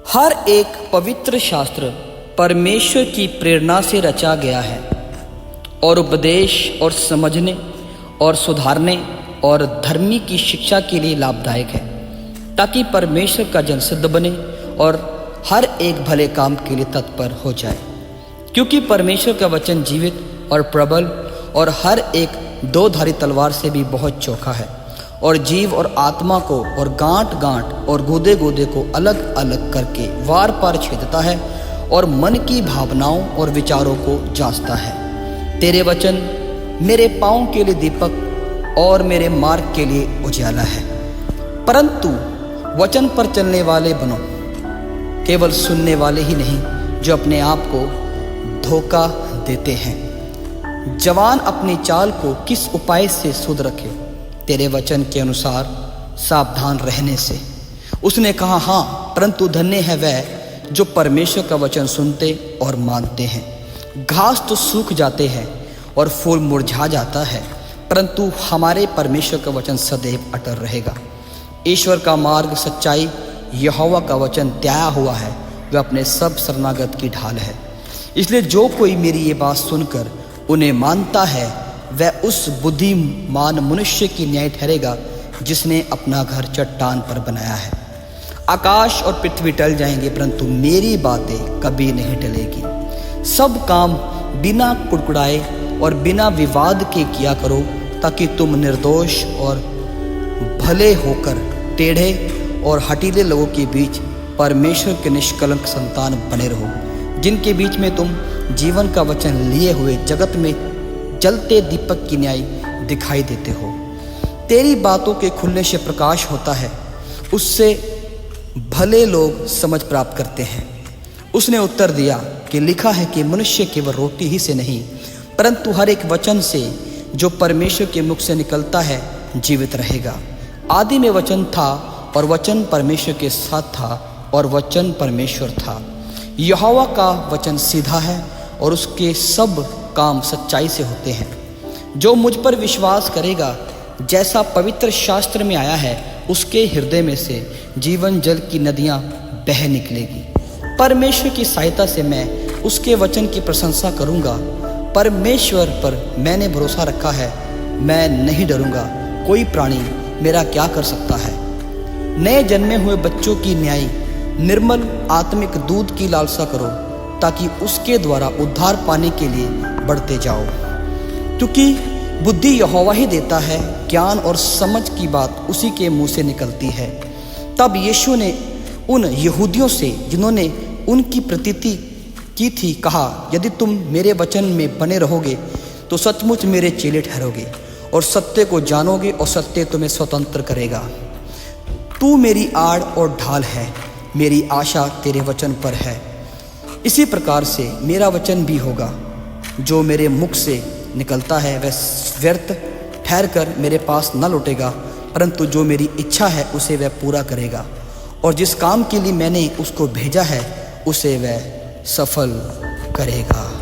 हर एक पवित्र शास्त्र परमेश्वर की प्रेरणा से रचा गया है और उपदेश और समझने और सुधारने और धर्मी की शिक्षा के लिए लाभदायक है, ताकि परमेश्वर का जन सिद्ध बने और हर एक भले काम के लिए तत्पर हो जाए। क्योंकि परमेश्वर का वचन जीवित और प्रबल और हर एक दो-धारी तलवार से भी बहुत चोखा है और जीव और आत्मा को और गांठ गांठ और गूदे गूदे को अलग अलग करके वार पार छेदता है और मन की भावनाओं और विचारों को जांचता है। तेरे वचन मेरे पाँव के लिए दीपक और मेरे मार्ग के लिए उजाला है। परंतु वचन पर चलने वाले बनो, केवल सुनने वाले ही नहीं जो अपने आप को धोखा देते हैं। जवान अपनी चाल को किस उपाय से शुद्ध रखे? तेरे वचन के अनुसार सावधान रहने से। उसने कहा, हाँ, परंतु धन्य है वह जो परमेश्वर का वचन सुनते और मानते हैं। घास तो सूख जाते हैं और फूल मुरझा जाता है, परंतु हमारे परमेश्वर का वचन सदैव अटल रहेगा। ईश्वर का मार्ग सच्चाई, यहोवा का वचन त्याया हुआ है, वह अपने सब शरणागत की ढाल है। इसलिए जो कोई मेरी ये बात सुनकर उन्हें मानता है, वह उस बुद्धिमान मनुष्य की न्याय ठहरेगा जिसने अपना घर चट्टान पर बनाया है। आकाश और पृथ्वी टल जाएंगे, परंतु मेरी बातें कभी नहीं टलेगी। सब काम बिना कुड़कुड़ाए और बिना विवाद के किया करो, ताकि तुम निर्दोष और भले होकर टेढ़े और हठीले लोगों के बीच परमेश्वर के निष्कलंक संतान बने रहो, जिनके बीच में तुम जीवन का वचन लिए हुए जगत में जलते दीपक की न्याय दिखाई देते हो। तेरी बातों के खुलने से प्रकाश होता है, उससे भले लोग समझ प्राप्त करते हैं। उसने उत्तर दिया कि लिखा है कि मनुष्य केवल रोटी ही से नहीं, परंतु हर एक वचन से जो परमेश्वर के मुख से निकलता है जीवित रहेगा। आदि में वचन था और वचन परमेश्वर के साथ था और वचन परमेश्वर था। यहोवा का वचन सीधा है और उसके सब काम सच्चाई से होते हैं। जो मुझ पर विश्वास करेगा, जैसा पवित्र शास्त्र में आया है, उसके हृदय में से जीवन जल की नदियां बह निकलेगी। परमेश्वर की सहायता से मैं उसके वचन की प्रशंसा करूंगा। परमेश्वर पर मैंने भरोसा रखा है, मैं नहीं डरूंगा। कोई प्राणी मेरा क्या कर सकता है? नए जन्मे हुए बच्चों की न्याय निर्मल आत्मिक दूध की लालसा करो, ताकि उसके द्वारा उद्धार पाने के लिए बढ़ते जाओ। क्योंकि बुद्धि यहोवा ही देता है, ज्ञान और समझ की बात उसी के मुंह से निकलती है। तब यीशु ने उन यहूदियों से जिन्होंने उनकी प्रतीति की थी कहा, यदि तुम मेरे वचन में बने रहोगे तो सचमुच मेरे चेले ठहरोगे और सत्य को जानोगे और सत्य तुम्हें स्वतंत्र करेगा। तू मेरी आड़ और ढाल है, मेरी आशा तेरे वचन पर है। इसी प्रकार से मेरा वचन भी होगा, जो मेरे मुख से निकलता है वह व्यर्थ ठहर कर मेरे पास न लौटेगा, परंतु जो मेरी इच्छा है उसे वह पूरा करेगा, और जिस काम के लिए मैंने उसको भेजा है उसे वह सफल करेगा।